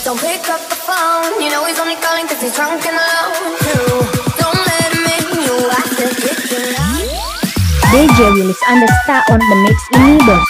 Don't pick up the phone, you know he's only calling 'cause he's drunk and alone. Don't let him in, you have to kick him out. DJ Willis Andesta on the mix ini bos.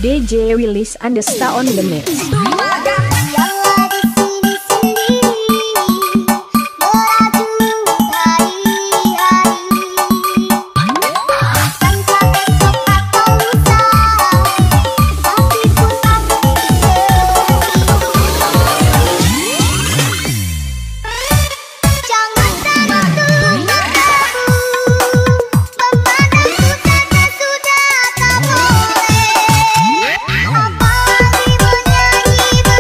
DJ Willis Andesta on the mix. Apa lagi menyanyi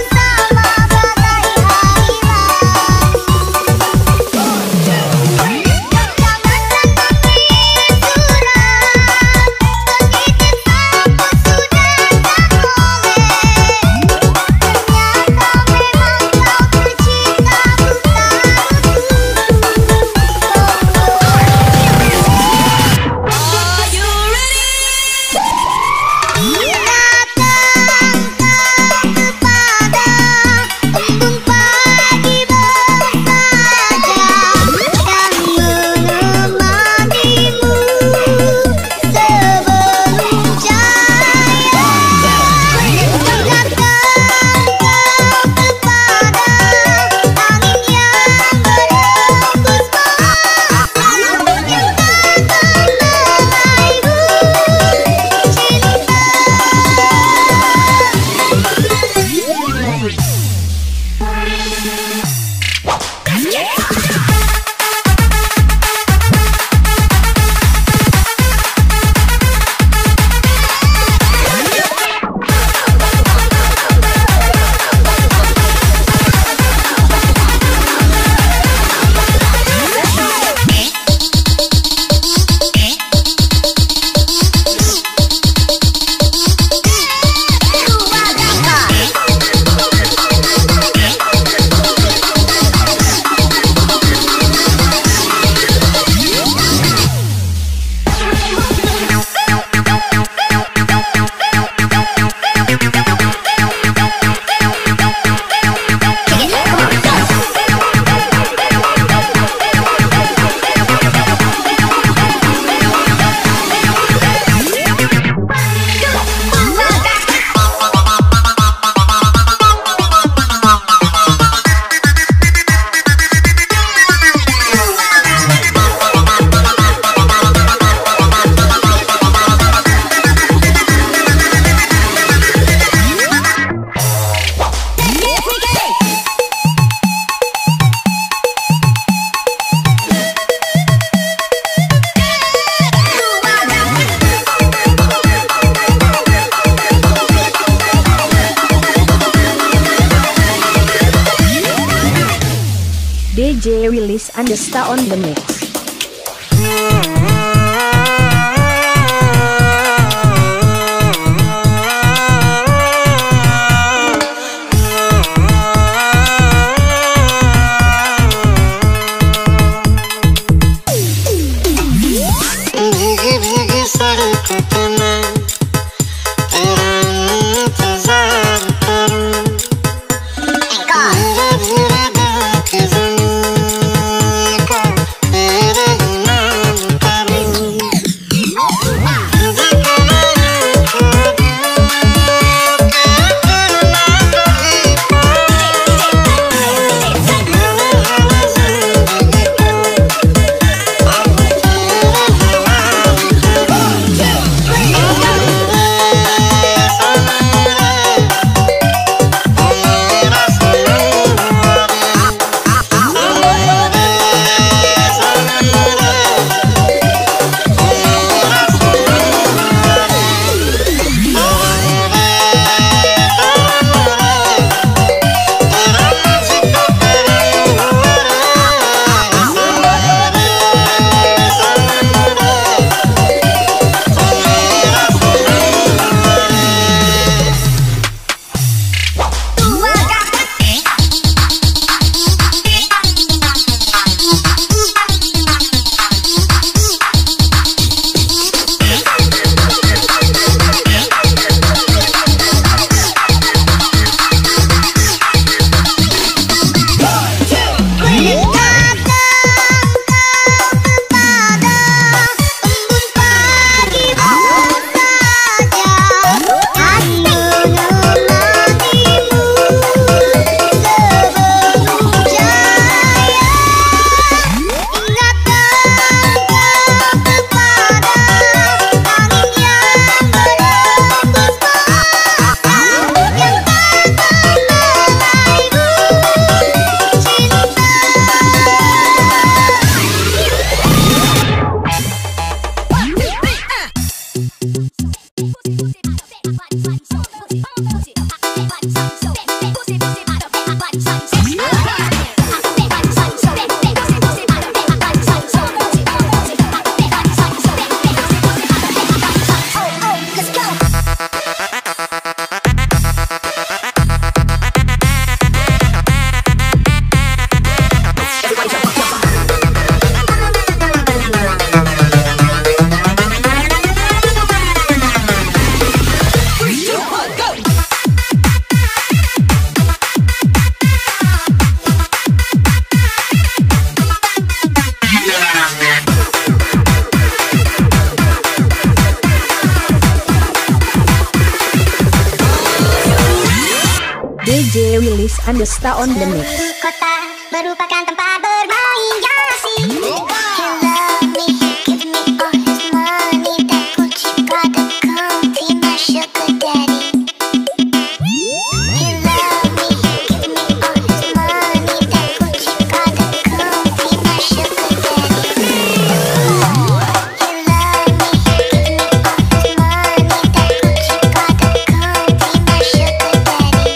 DJ Release Andesta on the mix. DJ Release Andesta on the mix. Kota merupakan tempat bermain yang asik. He love me, give me all his money. That Gucci Prada comfy, my sugar daddy. He love me, give me all his money. That Gucci Prada comfy, my sugar daddy. He love me, give me all his money. That Gucci Prada comfy, my sugar daddy.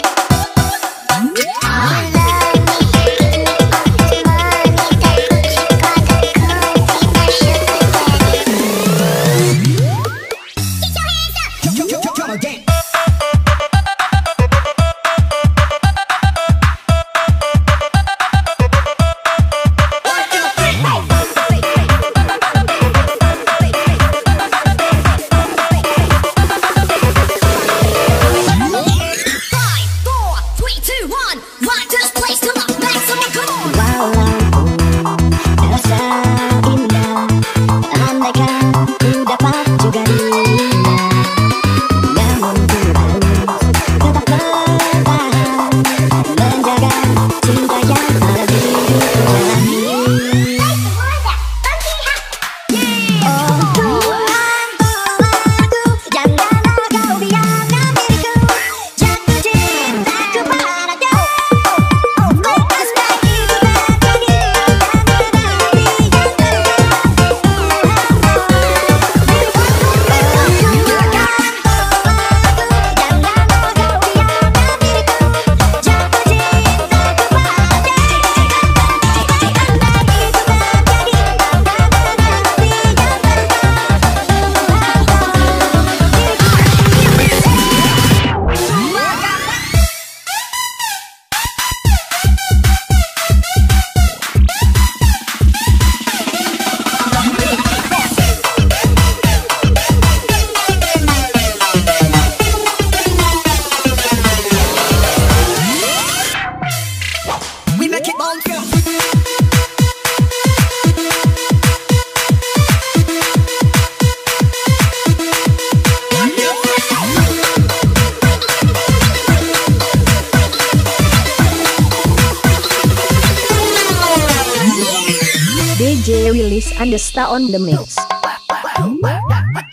and the star on the mix.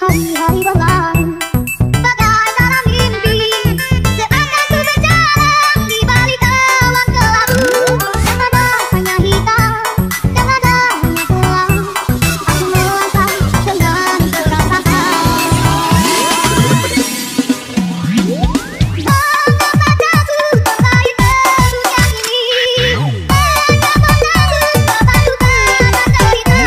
Hari-hari berlalu bagai dalam mimpi, seakan ku berjalan di balik awan kelabu. Yang ada hanya hitam, yang ada hanya gelap. Aku melangkah dengan perasaan. Bangga padaku terkait dunia ini. Bangga padaku terbantu menderita.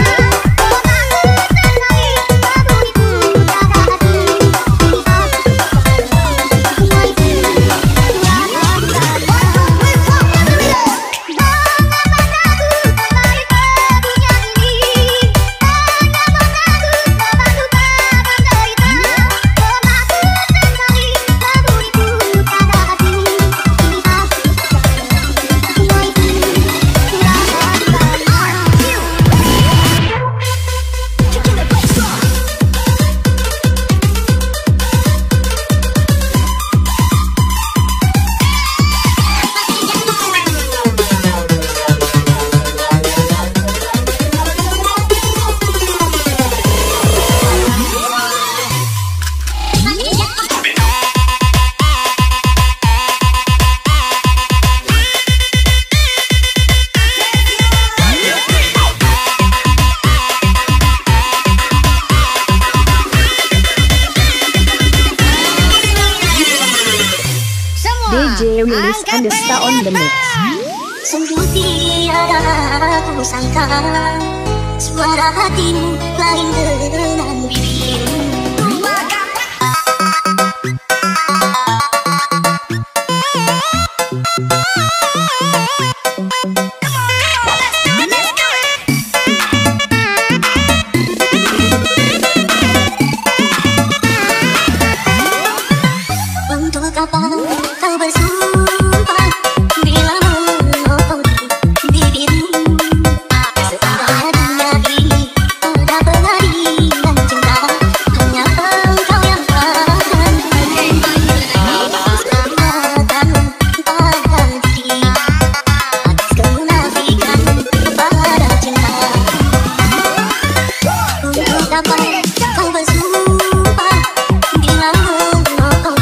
DJ Willis and the star on the mix. Sungguh tiada aku sangka suara hatimu lain dengan bibirmu. Untuk apa kau bersumpah bila menopang bibirmu? Setelah dunia ini ada pengadilan cinta, hanya engkau yang akan selamatanmu pada diri atas kemunafikan pada cinta. Untuk apa kau bersumpah bila menopang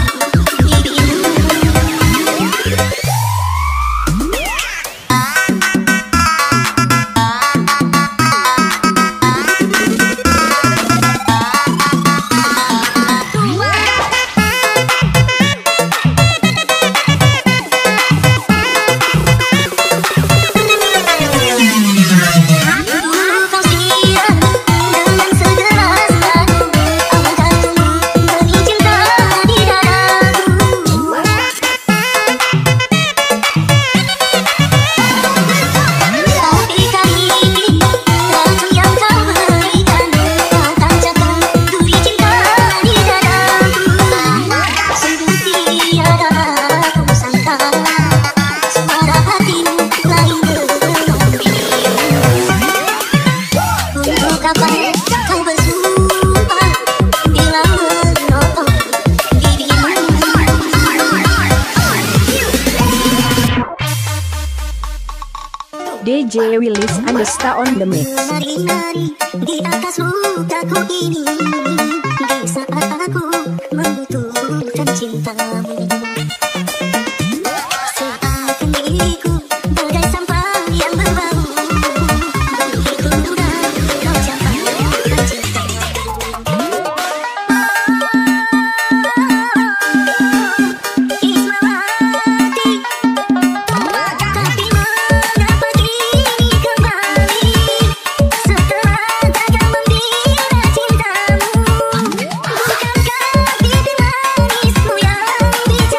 DJ Willis and the star on the mix. Menari-nari di atas lukaku ini, di saat aku membutuhkan cintamu. Seakan diriku bagai sampah yang berbau, begitu mudah kau campakkan cintamu. Ismawati, tapi mengapa kini kembali setelah gagal membina cintamu? Bukankah bibir manismu yang bicara?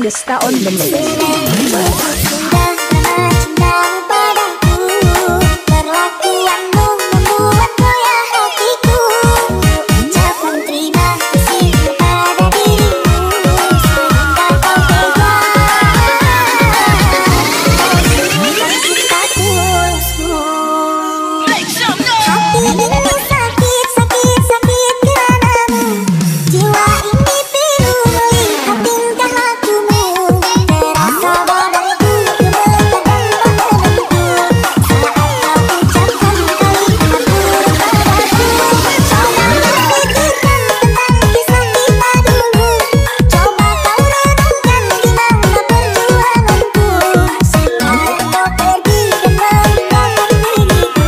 Andesta on the mix. Sudah lama cintamu padaku, perlakuanmu membuat goyah hatiku. Ucapan terima kasih kepada dirimu, sehingga kau tega menyembunyikan cinta tulusmu. Hati ini sakit, sakit, sakit karenamu. Jiwa ini pilu melihat tingkah lakumu. Terasa badanku gemetar dan tak menentu saat kau ucapkan kalimat buruk padaku. Coba memikirkan tentang kisah kita dulu. Coba kau renungkan gimana perjuanganku. Sekarang kau pergi dan meninggalkan diriku.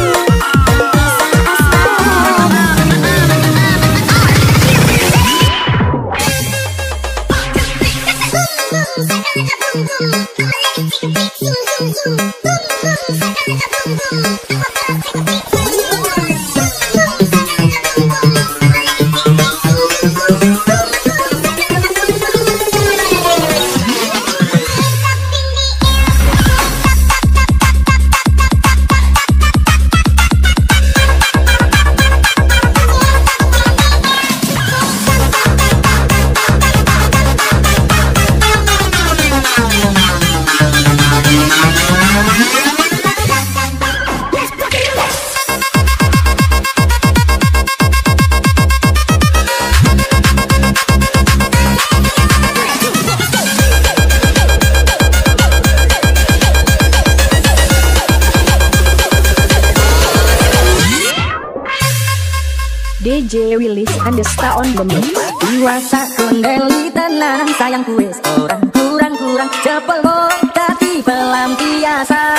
DJ Willis Andesta on the mix. Iwasa kondeli tenang sayangku wis orang kurang-kurang cepel mau dadi pelampiasan.